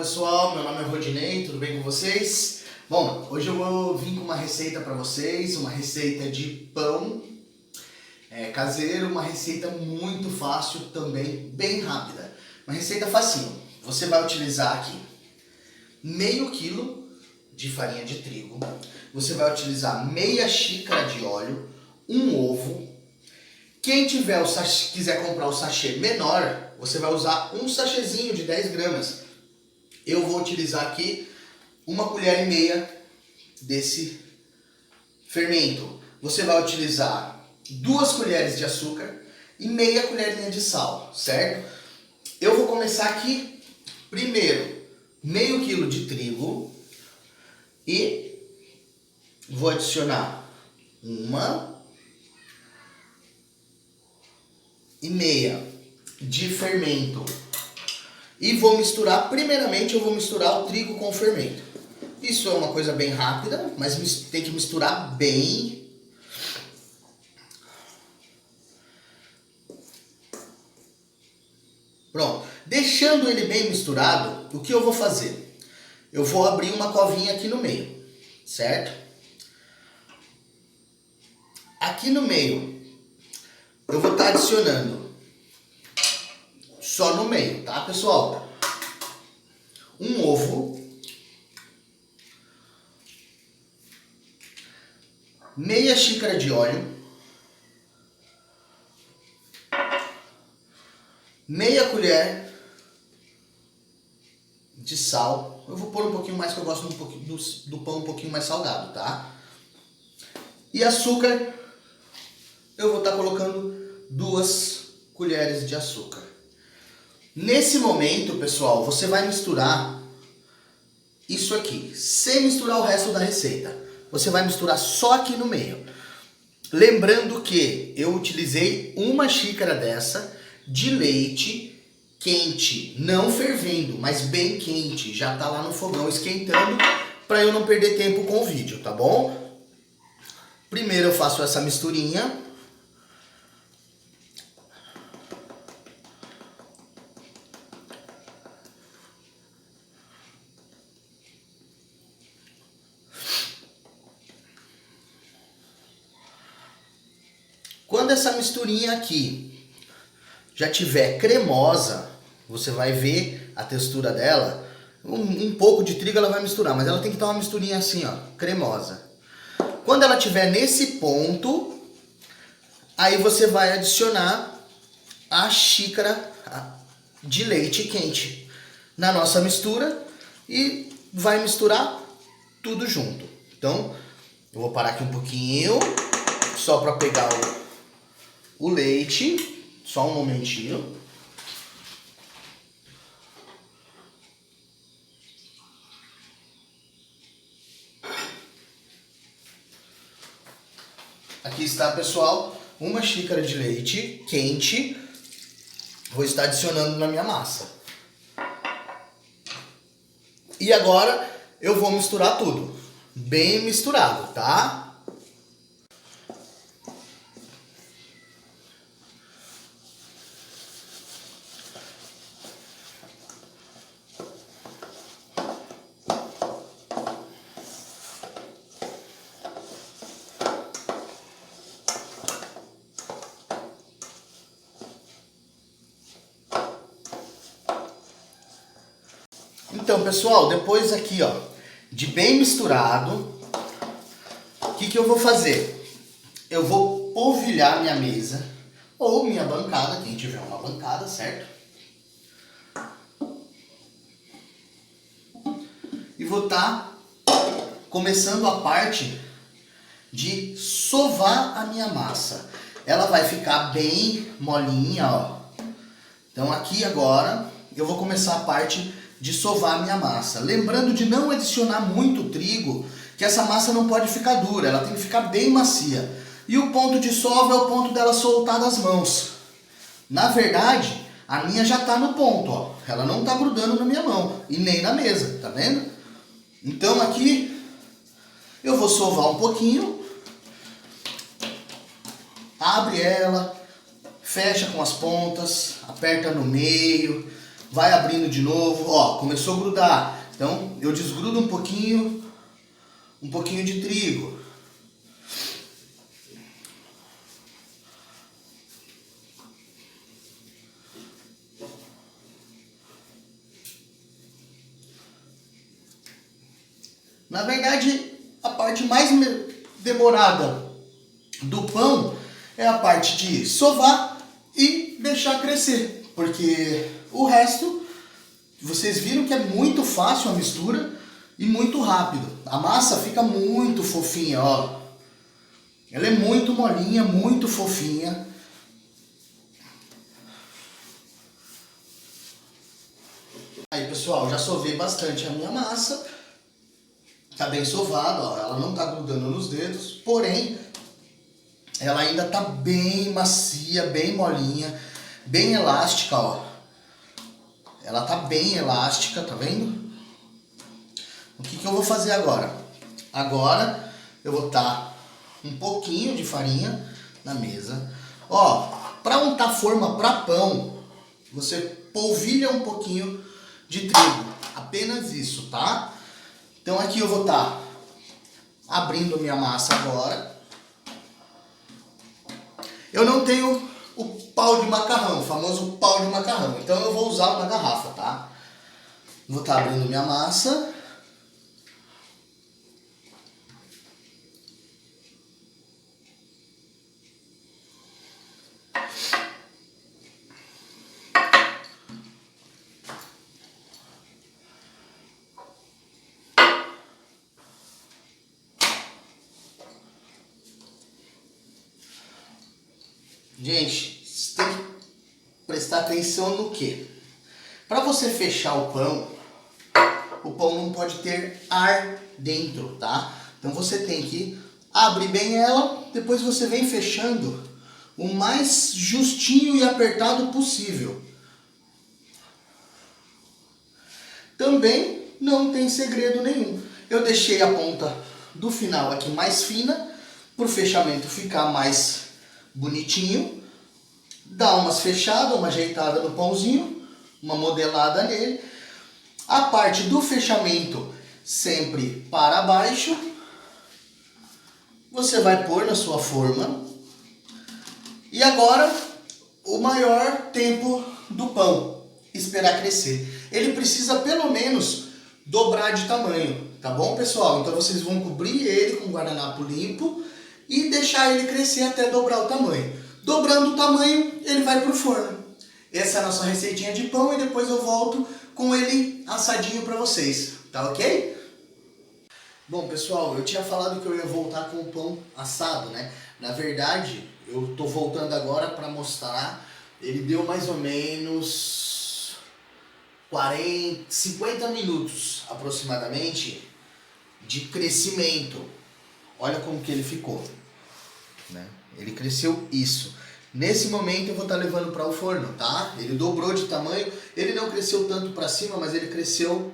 pessoal, meu nome é Rodinei, tudo bem com vocês? Bom, hoje eu vou vir com uma receita para vocês, uma receita de pão caseiro, uma receita muito fácil também, bem rápida. Uma receita facinho. Você vai utilizar aqui meio quilo de farinha de trigo, você vai utilizar meia xícara de óleo, um ovo. Quem tiver quiser comprar o sachê menor, você vai usar um sachêzinho de 10 gramas. Eu vou utilizar aqui 1,5 colher desse fermento. Você vai utilizar 2 colheres de açúcar e meia colherinha de sal, certo? Eu vou começar aqui, primeiro, meio quilo de trigo e vou adicionar 1,5 de fermento. E vou misturar, primeiramente eu vou misturar o trigo com o fermento. Isso é uma coisa bem rápida, mas tem que misturar bem. Pronto. Deixando ele bem misturado, o que eu vou fazer? Eu vou abrir uma covinha aqui no meio, certo? Aqui no meio, eu vou estar adicionando, só no meio, tá, pessoal? Um ovo, meia xícara de óleo, meia colher de sal. Eu vou pôr um pouquinho mais, que eu gosto do pão um pouquinho mais salgado, tá? E açúcar, eu vou estar colocando 2 colheres de açúcar. Nesse momento, pessoal, você vai misturar isso aqui, sem misturar o resto da receita. Você vai misturar só aqui no meio. Lembrando que eu utilizei 1 xícara dessa de leite quente, não fervendo, mas bem quente. Já tá lá no fogão esquentando, para eu não perder tempo com o vídeo, tá bom? Primeiro eu faço essa misturinha. Quando essa misturinha aqui já tiver cremosa, você vai ver a textura dela. Um pouco de trigo ela vai misturar, mas ela tem que estar uma misturinha assim, ó, cremosa. Quando ela tiver nesse ponto, aí você vai adicionar a xícara de leite quente na nossa mistura e vai misturar tudo junto. Então, eu vou parar aqui um pouquinho, só para pegar o leite, só um momentinho. Aqui está, pessoal, 1 xícara de leite quente. Vou estar adicionando na minha massa. E agora eu vou misturar tudo, bem misturado, tá? Então, pessoal, depois aqui, ó, de bem misturado, o que eu vou fazer? Eu vou polvilhar minha mesa, ou minha bancada, quem tiver uma bancada, certo? E vou estar começando a parte de sovar a minha massa. Ela vai ficar bem molinha, ó. Então aqui agora eu vou começar a parte de sovar a minha massa. Lembrando de não adicionar muito trigo, que essa massa não pode ficar dura, ela tem que ficar bem macia. E o ponto de sova é o ponto dela soltar das mãos. Na verdade, a minha já está no ponto, ó. Ela não está grudando na minha mão e nem na mesa, tá vendo? Então aqui eu vou sovar um pouquinho. Abre ela, fecha com as pontas, aperta no meio. vai abrindo de novo, ó, começou a grudar. Então eu desgrudo um pouquinho de trigo. Na verdade, a parte mais demorada do pão é a parte de sovar e deixar crescer, porque o resto, vocês viram que é muito fácil a mistura e muito rápido. A massa fica muito fofinha, ó. Ela é muito molinha, muito fofinha. Aí, pessoal, já sovei bastante a minha massa. Tá bem sovada, ó. Ela não tá grudando nos dedos, porém ela ainda tá bem macia, bem molinha, bem elástica, ó. Ela tá bem elástica, tá vendo? O que eu vou fazer agora? Agora eu vou botar um pouquinho de farinha na mesa. Ó, para untar forma para pão, você polvilha um pouquinho de trigo. Apenas isso, tá? Então aqui eu vou estar abrindo minha massa agora. Eu não tenho o pau de macarrão, o famoso pau de macarrão. Então eu vou usar uma garrafa, tá? Vou estar abrindo minha massa. Gente, você tem que prestar atenção no quê? Para você fechar o pão não pode ter ar dentro, tá? Então você tem que abrir bem ela, depois você vem fechando o mais justinho e apertado possível. Também não tem segredo nenhum. Eu deixei a ponta do final aqui mais fina, para o fechamento ficar mais bonitinho. Dá umas fechadas, uma ajeitada no pãozinho, uma modelada nele. A parte do fechamento sempre para baixo. Você vai pôr na sua forma. E agora, o maior tempo do pão, esperar crescer. Ele precisa pelo menos dobrar de tamanho, tá bom, pessoal? Então vocês vão cobrir ele com guardanapo limpo e deixar ele crescer até dobrar o tamanho. Dobrando o tamanho, ele vai pro forno. Essa é a nossa receitinha de pão e depois eu volto com ele assadinho para vocês, tá ok? Bom, pessoal, eu tinha falado que eu ia voltar com o pão assado, né? Na verdade, eu tô voltando agora para mostrar. Ele deu mais ou menos 50 minutos aproximadamente de crescimento. Olha como que ele ficou, né? Ele cresceu isso. Nesse momento eu vou estar levando para o forno, tá? Ele dobrou de tamanho. Ele não cresceu tanto para cima, mas ele cresceu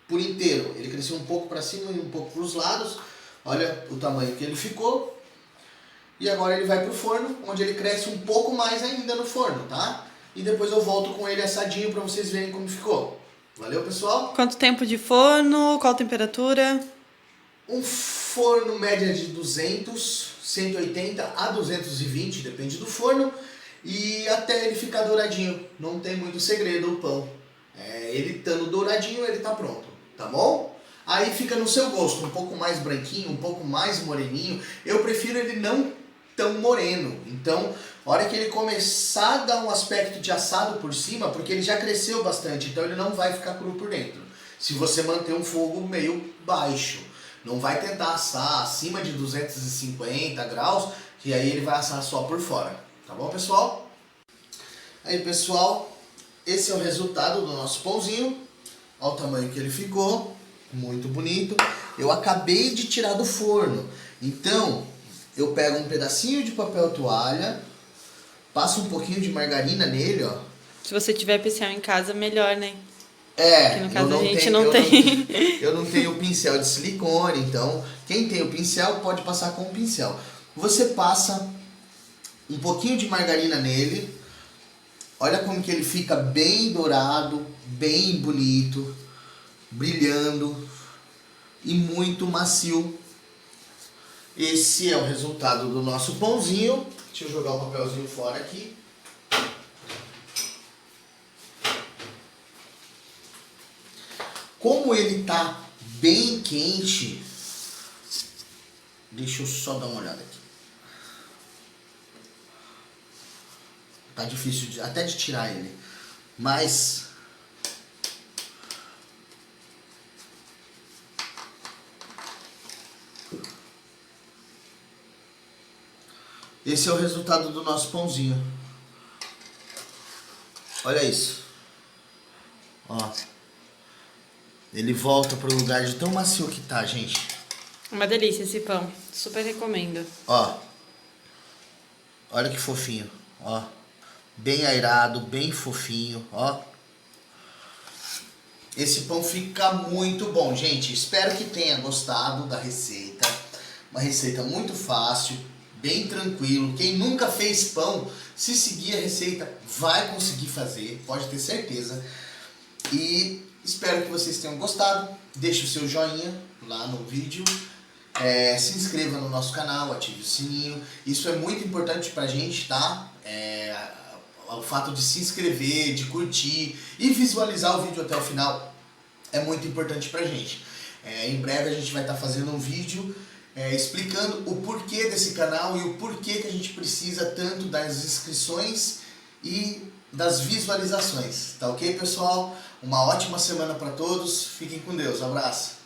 por inteiro. Ele cresceu um pouco para cima e um pouco para os lados. Olha o tamanho que ele ficou. E agora ele vai para o forno, onde ele cresce um pouco mais ainda no forno, tá? E depois eu volto com ele assadinho para vocês verem como ficou. Valeu, pessoal? Quanto tempo de forno? Qual temperatura? Um forno média de 180 a 220, depende do forno. E até ele ficar douradinho. Não tem muito segredo o pão. Ele estando douradinho, ele tá pronto, tá bom? Aí fica no seu gosto, um pouco mais branquinho, um pouco mais moreninho. Eu prefiro ele não tão moreno. Então, a hora que ele começar a dar um aspecto de assado por cima, porque ele já cresceu bastante, então ele não vai ficar cru por dentro. Se você manter um fogo meio baixo. Não vai tentar assar acima de 250 graus, que aí ele vai assar só por fora. Tá bom, pessoal? Aí, pessoal, esse é o resultado do nosso pãozinho. Olha o tamanho que ele ficou. Muito bonito. Eu acabei de tirar do forno. Então, eu pego um pedacinho de papel toalha, passo um pouquinho de margarina nele, ó. Se você tiver pincel em casa, melhor, né? Que no caso a gente não tem. Eu não tenho pincel de silicone, então quem tem o pincel pode passar com o pincel. Você passa um pouquinho de margarina nele. Olha como que ele fica bem dourado, bem bonito, brilhando e muito macio. Esse é o resultado do nosso pãozinho. Deixa eu jogar o papelzinho fora aqui. Como ele tá bem quente, deixa eu só dar uma olhada aqui. Tá difícil até de tirar ele, mas esse é o resultado do nosso pãozinho. Olha isso. Ó. Ele volta pro lugar de tão macio que tá, gente. Uma delícia esse pão. Super recomendo. Ó. Olha que fofinho. Ó. Bem airado, bem fofinho, ó. Esse pão fica muito bom, gente. Espero que tenha gostado da receita. Uma receita muito fácil, bem tranquilo. Quem nunca fez pão, se seguir a receita, vai conseguir fazer, pode ter certeza. E espero que vocês tenham gostado. Deixe o seu joinha lá no vídeo. Se inscreva no nosso canal, ative o sininho. Isso é muito importante pra gente, tá? O fato de se inscrever, de curtir e visualizar o vídeo até o final é muito importante pra gente. Em breve a gente vai estar fazendo um vídeo explicando o porquê desse canal e o porquê que a gente precisa tanto das inscrições e das visualizações. Tá ok, pessoal? Uma ótima semana para todos. Fiquem com Deus. Um abraço.